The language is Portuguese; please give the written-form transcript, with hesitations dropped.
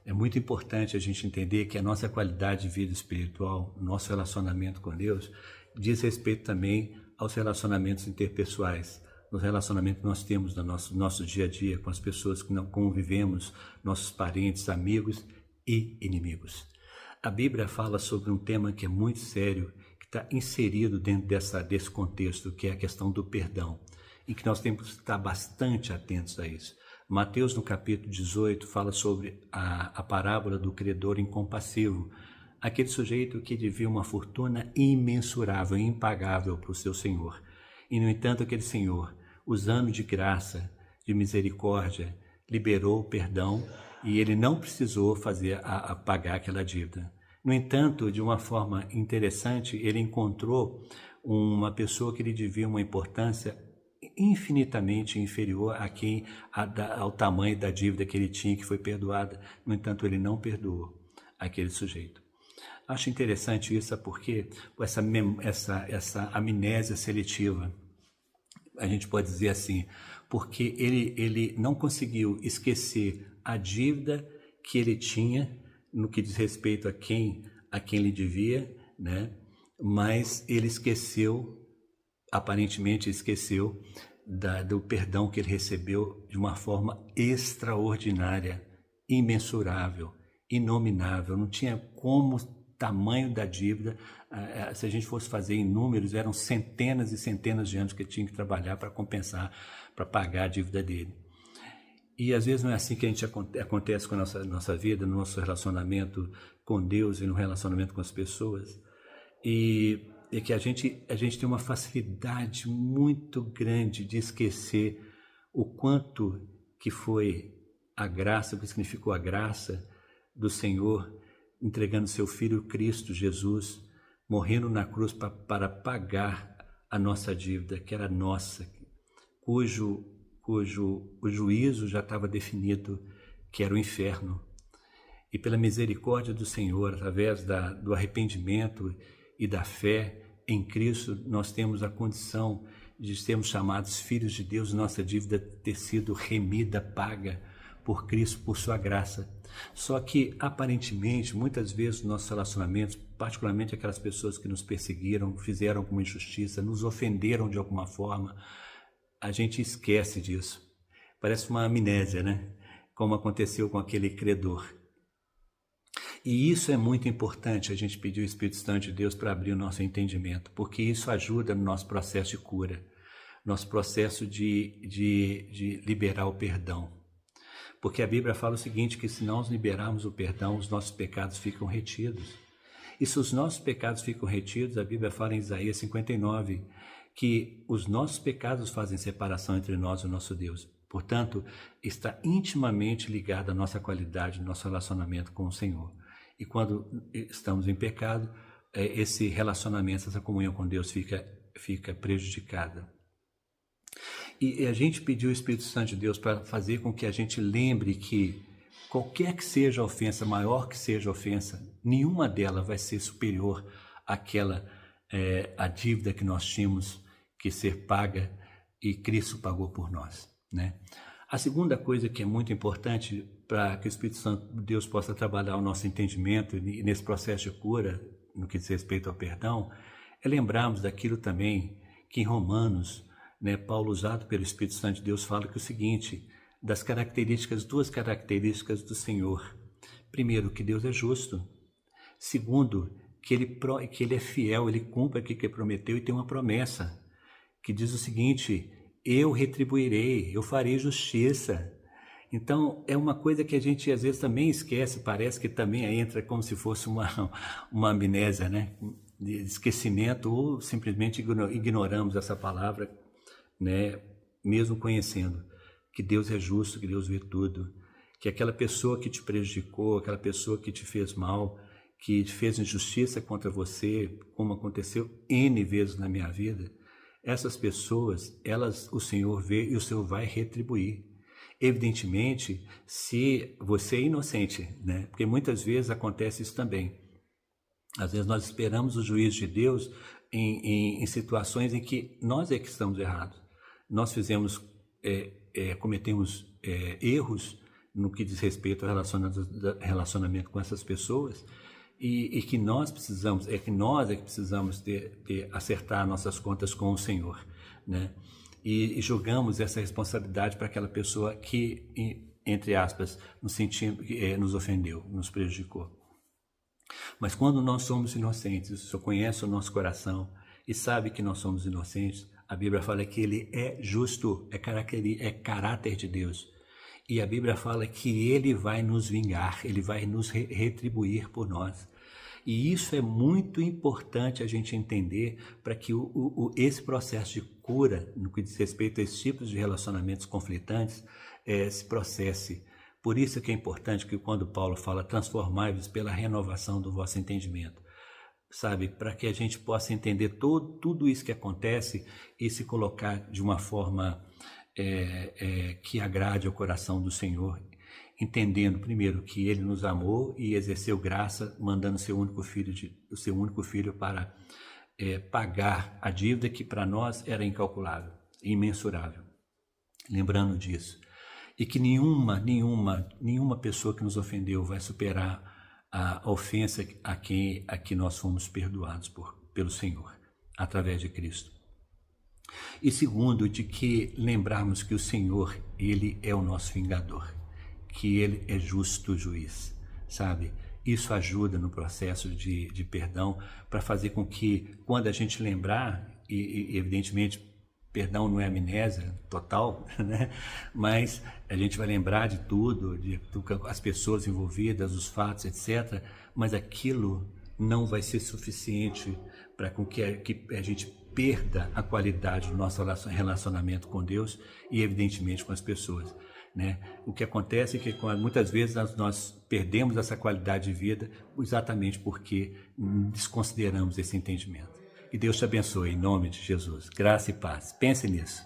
É muito importante a gente entender que a nossa qualidade de vida espiritual, nosso relacionamento com Deus, diz respeito também aos relacionamentos interpessoais, nos relacionamentos que nós temos no nosso dia a dia, com as pessoas que não convivemos, nossos parentes, amigos e inimigos. A Bíblia fala sobre um tema que é muito sério, que está inserido dentro desse contexto, que é a questão do perdão, em que nós temos que estar bastante atentos a isso. Mateus, no capítulo 18, fala sobre a parábola do credor incompassivo, aquele sujeito que devia uma fortuna imensurável, impagável para o seu senhor. E, no entanto, aquele senhor, usando de graça, de misericórdia, liberou o perdão e ele não precisou pagar aquela dívida. No entanto, de uma forma interessante, ele encontrou uma pessoa que lhe devia uma importância infinitamente inferior ao tamanho da dívida que ele tinha, que foi perdoada. No entanto, ele não perdoou aquele sujeito. Acho interessante isso porque essa amnésia seletiva, a gente pode dizer assim, porque ele não conseguiu esquecer a dívida que ele tinha no que diz respeito a quem lhe devia, né? Mas ele aparentemente esqueceu do perdão que ele recebeu de uma forma extraordinária, imensurável, inominável. Não tinha como tamanho da dívida. Se a gente fosse fazer em números, eram centenas e centenas de anos que ele tinha que trabalhar para compensar, para pagar a dívida dele. E às vezes não é assim que acontece com a nossa vida, no nosso relacionamento com Deus e no relacionamento com as pessoas. E é que a gente tem uma facilidade muito grande de esquecer o quanto que foi a graça, o que significou a graça do Senhor, entregando seu Filho Cristo Jesus, morrendo na cruz para pagar a nossa dívida, que era nossa, cujo o juízo já estava definido, que era o inferno. E pela misericórdia do Senhor, através do arrependimento e da fé em Cristo, nós temos a condição de sermos chamados filhos de Deus, nossa dívida ter sido remida, paga por Cristo, por sua graça. Só que, aparentemente, muitas vezes nos nossos relacionamentos, particularmente aquelas pessoas que nos perseguiram, fizeram alguma injustiça, nos ofenderam de alguma forma, a gente esquece disso. Parece uma amnésia, né? Como aconteceu com aquele credor. E isso é muito importante, a gente pedir o Espírito Santo de Deus para abrir o nosso entendimento, porque isso ajuda no nosso processo de cura, nosso processo de liberar o perdão. Porque a Bíblia fala o seguinte, que se nós liberarmos o perdão, os nossos pecados ficam retidos. E se os nossos pecados ficam retidos, a Bíblia fala em Isaías 59, que os nossos pecados fazem separação entre nós e o nosso Deus. Portanto, está intimamente ligado à nossa qualidade, ao nosso relacionamento com o Senhor. E quando estamos em pecado, esse relacionamento, essa comunhão com Deus fica prejudicada. E a gente pediu o Espírito Santo de Deus para fazer com que a gente lembre que qualquer que seja a ofensa, maior que seja a ofensa, nenhuma delas vai ser superior àquela a dívida que nós tínhamos que ser paga e Cristo pagou por nós, né? A segunda coisa que é muito importante para que o Espírito Santo de Deus possa trabalhar o nosso entendimento e nesse processo de cura, no que diz respeito ao perdão, é lembrarmos daquilo também que em Romanos, né, Paulo, usado pelo Espírito Santo de Deus, fala que o seguinte, das duas características do Senhor. Primeiro, que Deus é justo. Segundo, que ele é fiel, ele cumpre aquilo que ele prometeu e tem uma promessa que diz o seguinte, eu retribuirei, eu farei justiça. Então, é uma coisa que a gente às vezes também esquece, parece que também entra como se fosse uma amnésia, né? De esquecimento, ou simplesmente ignoramos essa palavra, né? Mesmo conhecendo que Deus é justo, que Deus vê tudo, que aquela pessoa que te prejudicou, aquela pessoa que te fez mal, que fez injustiça contra você, como aconteceu N vezes na minha vida, essas pessoas, o Senhor vê e o Senhor vai retribuir. Evidentemente, se você é inocente, né? Porque muitas vezes acontece isso também. Às vezes nós esperamos o juízo de Deus em situações em que nós é que estamos errados. Nós cometemos erros, no que diz respeito ao relacionamento com essas pessoas, e que nós precisamos, é que precisamos acertar nossas contas com o Senhor, né? E jogamos essa responsabilidade para aquela pessoa que, entre aspas, nos ofendeu, nos prejudicou. Mas quando nós somos inocentes, o Senhor conhece o nosso coração e sabe que nós somos inocentes, a Bíblia fala que Ele é justo, é caráter de Deus. E a Bíblia fala que Ele vai nos vingar, Ele vai nos retribuir por nós. E isso é muito importante a gente entender para que esse processo de cura, no que diz respeito a esses tipos de relacionamentos conflitantes, se processe. Por isso que é importante que quando Paulo fala transformai-vos pela renovação do vosso entendimento, sabe? Para que a gente possa entender tudo isso que acontece e se colocar de uma forma que agrade ao coração do Senhor, entendendo primeiro que Ele nos amou e exerceu graça, mandando o seu único filho para pagar a dívida que para nós era incalculável, imensurável. Lembrando disso. E que nenhuma pessoa que nos ofendeu vai superar a ofensa a que nós fomos perdoados pelo Senhor, através de Cristo. E segundo, de que lembrarmos que o Senhor, Ele é o nosso vingador, que Ele é justo juiz, sabe? Isso ajuda no processo de perdão, para fazer com que, quando a gente lembrar, e evidentemente, perdão não é amnésia total, né? Mas a gente vai lembrar de tudo, as pessoas envolvidas, os fatos, etc. Mas aquilo não vai ser suficiente para que a gente perda a qualidade do nosso relacionamento com Deus e, evidentemente, com as pessoas, né? O que acontece é que muitas vezes nós perdemos essa qualidade de vida exatamente porque desconsideramos esse entendimento. Que Deus te abençoe, em nome de Jesus. Graça e paz. Pense nisso.